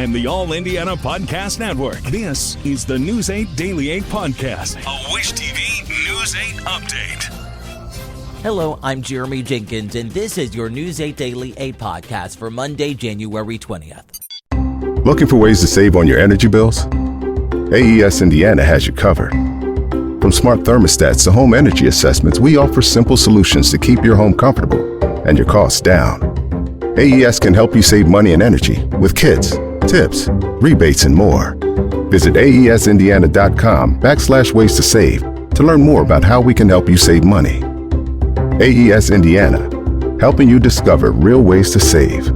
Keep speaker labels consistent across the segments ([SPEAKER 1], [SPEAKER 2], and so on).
[SPEAKER 1] and the All Indiana Podcast Network. This is the News 8 Daily 8 Podcast, a Wish TV News 8 update.
[SPEAKER 2] Hello, I'm Jeremy Jenkins, and this is your News 8 Daily 8 Podcast for Monday, January 20th.
[SPEAKER 3] Looking for ways to save on your energy bills? AES Indiana has you covered. From smart thermostats to home energy assessments, we offer simple solutions to keep your home comfortable and your costs down. AES can help you save money and energy with kits, tips, rebates, and more. Visit aesindiana.com/ways to save to learn more about how we can help you save money. AES Indiana, helping you discover real ways to save.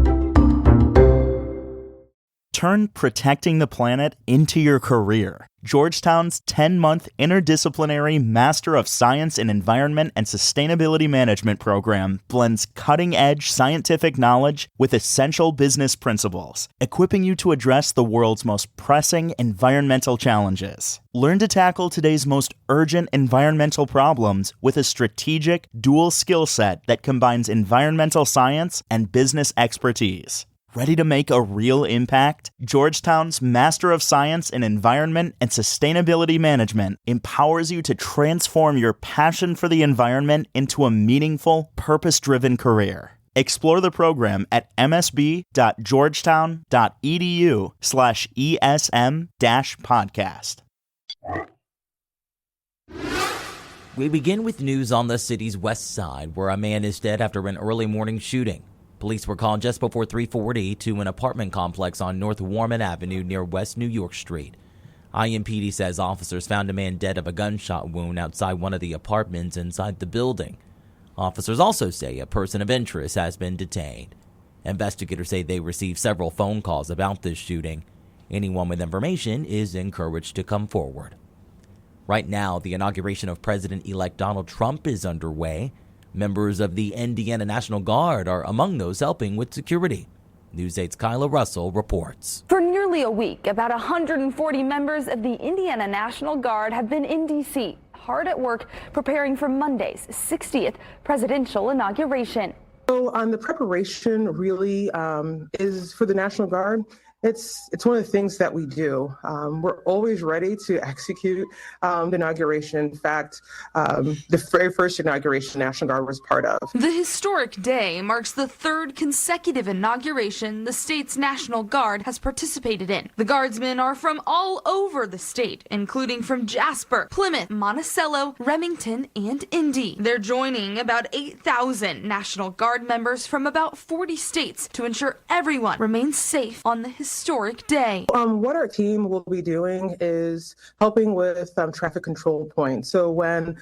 [SPEAKER 4] Turn protecting the planet into your career. Georgetown's 10-month interdisciplinary Master of Science in Environment and Sustainability Management program blends cutting-edge scientific knowledge with essential business principles, equipping you to address the world's most pressing environmental challenges. Learn to tackle today's most urgent environmental problems with a strategic, dual skill set that combines environmental science and business expertise. Ready to make a real impact? Georgetown's Master of Science in Environment and Sustainability Management empowers you to transform your passion for the environment into a meaningful, purpose-driven career. Explore the program at msb.georgetown.edu/ESM-podcast.
[SPEAKER 2] We begin with news on the city's west side, where a man is dead after an early morning shooting. Police were called just before 3:40 to an apartment complex on North Warman Avenue near West New York Street. IMPD says officers found a man dead of a gunshot wound outside one of the apartments inside the building. Officers also say a person of interest has been detained. Investigators say they received several phone calls about this shooting. Anyone with information is encouraged to come forward. Right now, the inauguration of President-elect Donald Trump is underway. Members of the Indiana National Guard are among those helping with security. News 8's Kyla Russell reports.
[SPEAKER 5] For nearly a week, about 140 members of the Indiana National Guard have been in D.C., hard at work preparing for Monday's 60th presidential inauguration.
[SPEAKER 6] So the preparation really is for the National Guard. It's one of the things that we do. We're always ready to execute the inauguration. In fact, the very first inauguration the National Guard was part of.
[SPEAKER 7] The historic day marks the third consecutive inauguration the state's National Guard has participated in. The Guardsmen are from all over the state, including from Jasper, Plymouth, Monticello, Remington, and Indy. They're joining about 8,000 National Guard members from about 40 states to ensure everyone remains safe on the historic day.
[SPEAKER 6] What our team will be doing is helping with traffic control points. So when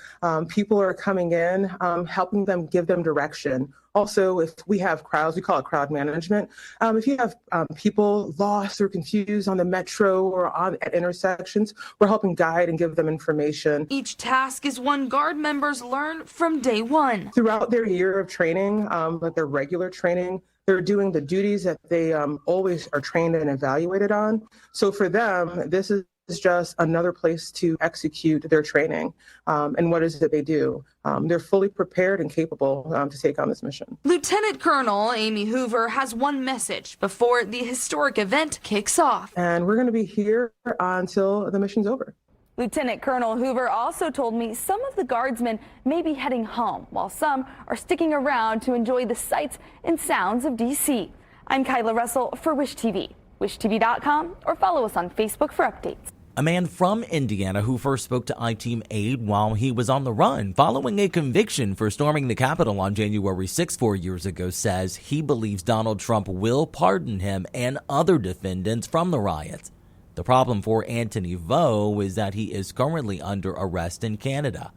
[SPEAKER 6] people are coming in, helping them, give them direction. Also, if we have crowds, we call it crowd management. If you have people lost or confused on the metro or at intersections, we're helping guide and give them information.
[SPEAKER 7] Each task is one Guard members learn from day one.
[SPEAKER 6] Throughout their year of training, like their regular training, they're doing the duties that they always are trained and evaluated on. So for them, this is just another place to execute their training. And what is it that they do? They're fully prepared and capable to take on this mission.
[SPEAKER 7] Lieutenant Colonel Amy Hoover has one message before the historic event kicks off.
[SPEAKER 6] And we're going to be here until the mission's over.
[SPEAKER 5] Lieutenant Colonel Hoover also told me some of the Guardsmen may be heading home, while some are sticking around to enjoy the sights and sounds of D.C. I'm Kyla Russell for Wish TV, wishtv.com, or follow us on Facebook for updates.
[SPEAKER 2] A man from Indiana who first spoke to I-Team 8 while he was on the run following a conviction for storming the Capitol on January 6 4 years ago says he believes Donald Trump will pardon him and other defendants from the riots. The problem for Anthony Vo is that he is currently under arrest in Canada.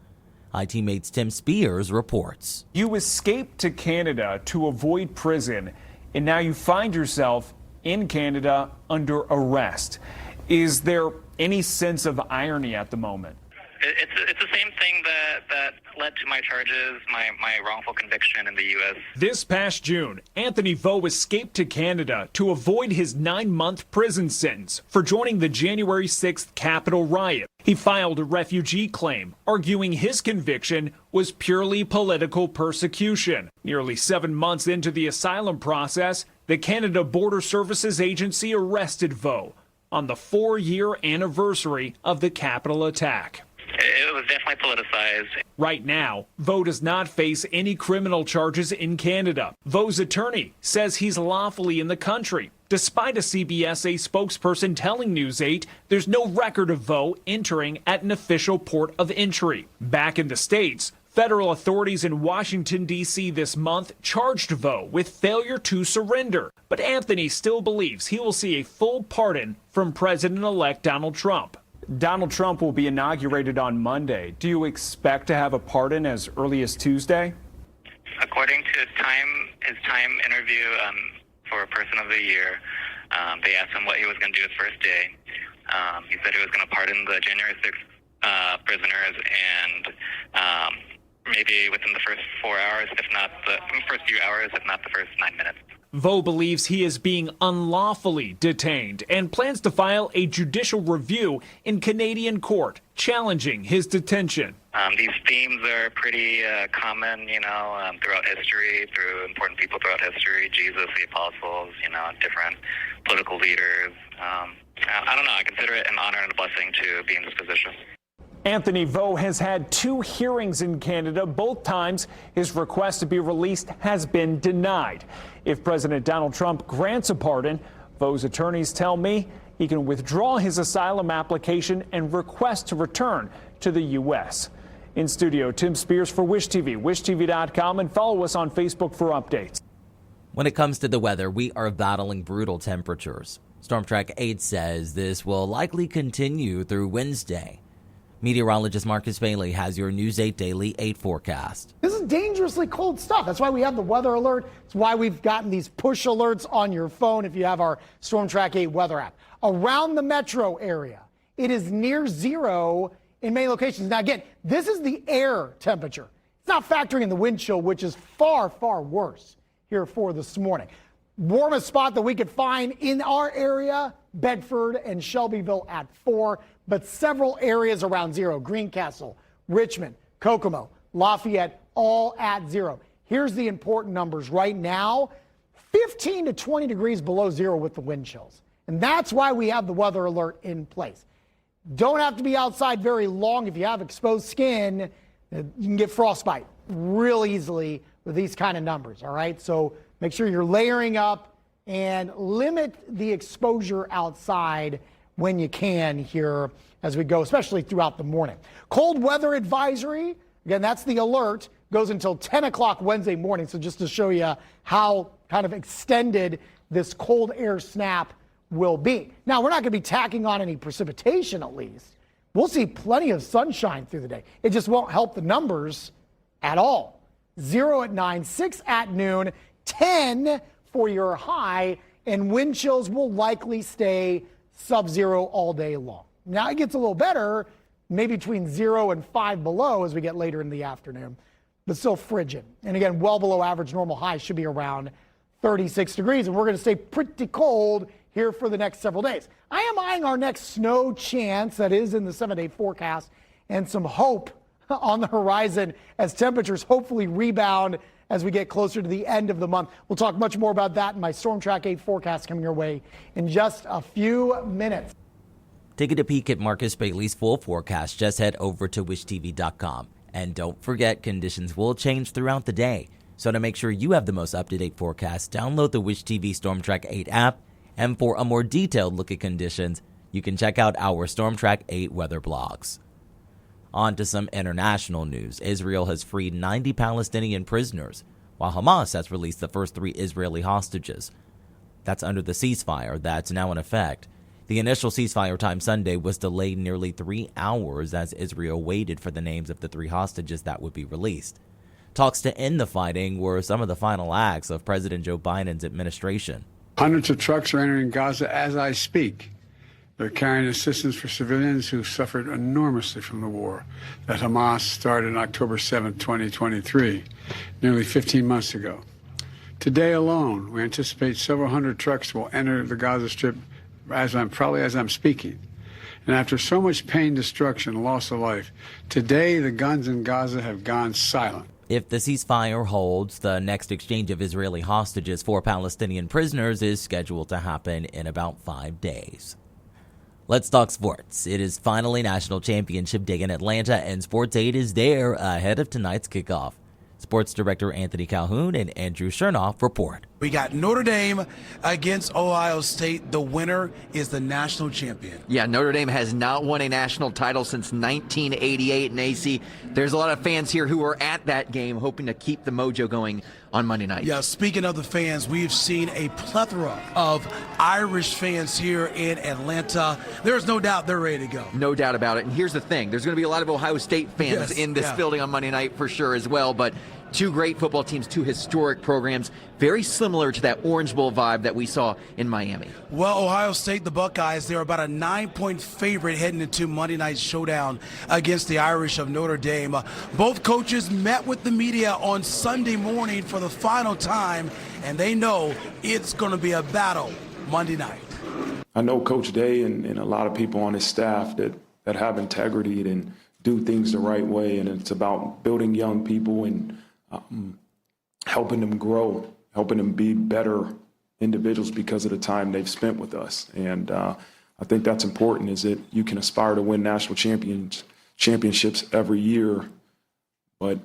[SPEAKER 2] I-Teammate's Tim Spears reports.
[SPEAKER 8] You escaped to Canada to avoid prison, and now you find yourself in Canada under arrest. Is there any sense of irony at the moment?
[SPEAKER 9] It's the same thing that led to my charges, my wrongful conviction in the U.S.
[SPEAKER 8] This past June, Anthony Vo escaped to Canada to avoid his 9-month prison sentence for joining the January 6th Capitol riot. He filed a refugee claim, arguing his conviction was purely political persecution. Nearly 7 months into the asylum process, The Canada Border Services Agency arrested Vo on the 4-year anniversary of the Capitol attack.
[SPEAKER 9] It was definitely politicized.
[SPEAKER 8] Right now, Vo does not face any criminal charges in Canada. Vo's attorney says he's lawfully in the country, despite a CBSA spokesperson telling News 8 there's no record of Vo entering at an official port of entry. Back in the States, federal authorities in Washington, D.C. this month charged Vo with failure to surrender. But Anthony still believes he will see a full pardon from President-elect Donald Trump. Donald Trump will be inaugurated on Monday. Do you expect to have a pardon as early as Tuesday?
[SPEAKER 9] According to his time interview for Person of the Year, they asked him what he was going to do his first day. He said he was going to pardon the January 6th prisoners and maybe within the first 4 hours, if not the first few hours, if not the first 9 minutes.
[SPEAKER 8] Vo believes he is being unlawfully detained and plans to file a judicial review in Canadian court challenging his detention.
[SPEAKER 9] These themes are pretty common, throughout history, through important people throughout history, Jesus, the apostles, different political leaders. I don't know. I consider it an honor and a blessing to be in this position.
[SPEAKER 8] Anthony Vo has had 2 hearings in Canada. Both times his request to be released has been denied. If President Donald Trump grants a pardon, Vo's attorneys tell me he can withdraw his asylum application and request to return to the U.S. In studio, Tim Spears for Wish TV, wishtv.com, and follow us on Facebook for updates.
[SPEAKER 2] When it comes to the weather, we are battling brutal temperatures. Storm Track 8 says this will likely continue through Wednesday. Meteorologist Marcus Bailey has your News 8 Daily 8 forecast.
[SPEAKER 10] This is dangerously cold stuff. That's why we have the weather alert. It's why we've gotten these push alerts on your phone if you have our Storm Track 8 weather app. Around the metro area, it is near zero in many locations. Now, again, this is the air temperature. It's not factoring in the wind chill, which is far, far worse here for this morning. Warmest spot that we could find in our area, Bedford and Shelbyville at 4, but several areas around zero. Greencastle, Richmond, Kokomo, Lafayette, all at 0. Here's the important numbers right now. 15 to 20 degrees below zero with the wind chills. And that's why we have the weather alert in place. Don't have to be outside very long. If you have exposed skin, you can get frostbite real easily with these kind of numbers, all right? So make sure you're layering up and limit the exposure outside when you can here as we go, especially throughout the morning. Cold weather advisory, again, that's the alert, goes until 10 o'clock Wednesday morning. So just to show you how kind of extended this cold air snap will be. Now, we're not going to be tacking on any precipitation, at least. We'll see plenty of sunshine through the day. It just won't help the numbers at all. 0 at 9, 6 at noon, 10 for your high, and wind chills will likely stay sub-zero all day long. Now it gets a little better, maybe between 0 and 5 below as we get later in the afternoon, but still frigid. And again, well below average normal high should be around 36 degrees, and we're going to stay pretty cold here for the next several days. I am eyeing our next snow chance that is in the 7-day forecast and some hope on the horizon as temperatures hopefully rebound as we get closer to the end of the month. We'll talk much more about that in my Storm Track 8 forecast coming your way in just a few minutes.
[SPEAKER 2] To get a peek at Marcus Bailey's full forecast, just head over to wishtv.com. And don't forget, conditions will change throughout the day. So to make sure you have the most up-to-date forecast, download the Wish TV Storm Track 8 app. And for a more detailed look at conditions, you can check out our Storm Track 8 weather blogs. On to some international news. Israel has freed 90 Palestinian prisoners, while Hamas has released the first 3 Israeli hostages. That's under the ceasefire that's now in effect. The initial ceasefire time Sunday was delayed nearly 3 hours as Israel waited for the names of the 3 hostages that would be released. Talks to end the fighting were some of the final acts of President Joe Biden's administration.
[SPEAKER 11] Hundreds of trucks are entering Gaza as I speak. They're carrying assistance for civilians who suffered enormously from the war that Hamas started on October 7, 2023, nearly 15 months ago. Today alone, we anticipate several hundred trucks will enter the Gaza Strip as I'm speaking. And after so much pain, destruction, loss of life, today the guns in Gaza have gone silent.
[SPEAKER 2] If the ceasefire holds, the next exchange of Israeli hostages for Palestinian prisoners is scheduled to happen in about 5 days. Let's talk sports. It is finally National Championship Day in Atlanta, and Sports 8 is there ahead of tonight's kickoff. Sports Director Anthony Calhoun and Andrew Chernoff report.
[SPEAKER 12] We got Notre Dame against Ohio State. The winner is the national champion.
[SPEAKER 13] Yeah, Notre Dame has not won a national title since 1988 in AC. There's a lot of fans here who were at that game hoping to keep the mojo going on Monday night.
[SPEAKER 12] Yeah, speaking of the fans, we've seen a plethora of Irish fans here in Atlanta. There's no doubt they're ready to go.
[SPEAKER 13] No doubt about it. And here's the thing. There's going to be a lot of Ohio State fans in this building on Monday night for sure as well. But two great football teams, two historic programs, very similar to that Orange Bowl vibe that we saw in Miami.
[SPEAKER 12] Well, Ohio State, the Buckeyes, they're about a 9-point favorite heading into Monday night's showdown against the Irish of Notre Dame. Both coaches met with the media on Sunday morning for the final time, and they know it's going to be a battle Monday night.
[SPEAKER 14] I know Coach Day and a lot of people on his staff that have integrity and do things the right way, and it's about building young people and helping them grow, helping them be better individuals because of the time they've spent with us. And I think that's important, is that you can aspire to win national championships every year, but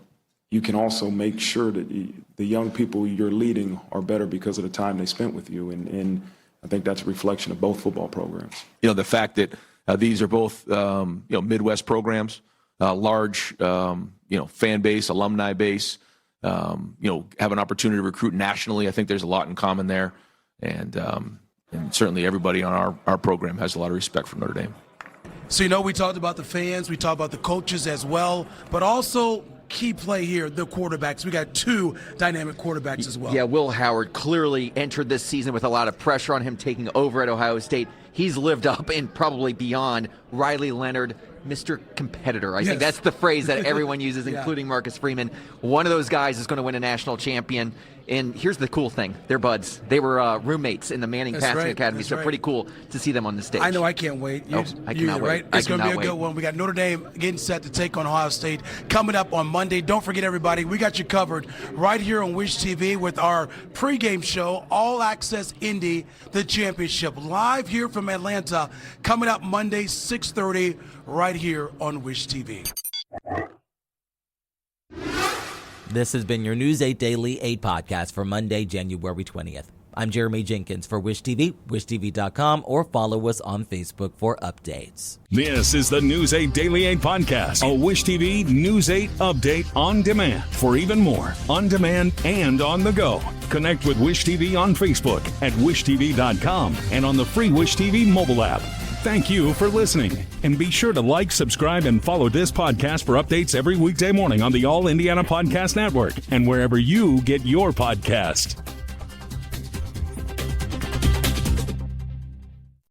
[SPEAKER 14] you can also make sure that the young people you're leading are better because of the time they spent with you. And I think that's a reflection of both football programs.
[SPEAKER 15] You know, the fact that these are both, Midwest programs, large, fan base, alumni base, have an opportunity to recruit nationally. I think there's a lot in common there. And certainly everybody on our program has a lot of respect for Notre Dame.
[SPEAKER 12] So, we talked about the fans, we talked about the coaches as well, but also key play here, the quarterbacks. We got two dynamic quarterbacks as well.
[SPEAKER 13] Yeah, Will Howard clearly entered this season with a lot of pressure on him taking over at Ohio State. He's lived up and probably beyond. Riley Leonard, Mr. Competitor. I think that's the phrase that everyone uses, including Marcus Freeman. One of those guys is going to win a national champion. And here's the cool thing. They're buds. They were roommates in the Manning Passing Academy, so pretty cool to see them on the stage.
[SPEAKER 12] I know. I can't wait.
[SPEAKER 13] I cannot wait.
[SPEAKER 12] Right? It's going to be a good one. We got Notre Dame getting set to take on Ohio State coming up on Monday. Don't forget, everybody, we got you covered right here on Wish TV with our pregame show, All Access Indy, the championship, live here from Atlanta, coming up Monday, 6:30, right here on Wish TV.
[SPEAKER 2] This has been your News 8 Daily 8 podcast for Monday, January 20th. I'm Jeremy Jenkins for Wish TV, wishtv.com, or follow us on Facebook for updates.
[SPEAKER 1] This is the News 8 Daily 8 podcast, a Wish TV News 8 update on demand. For even more, on demand and on the go. Connect with Wish TV on Facebook at wishtv.com and on the free Wish TV mobile app. Thank you for listening. And be sure to like, subscribe, and follow this podcast for updates every weekday morning on the All Indiana Podcast Network and wherever you get your podcast.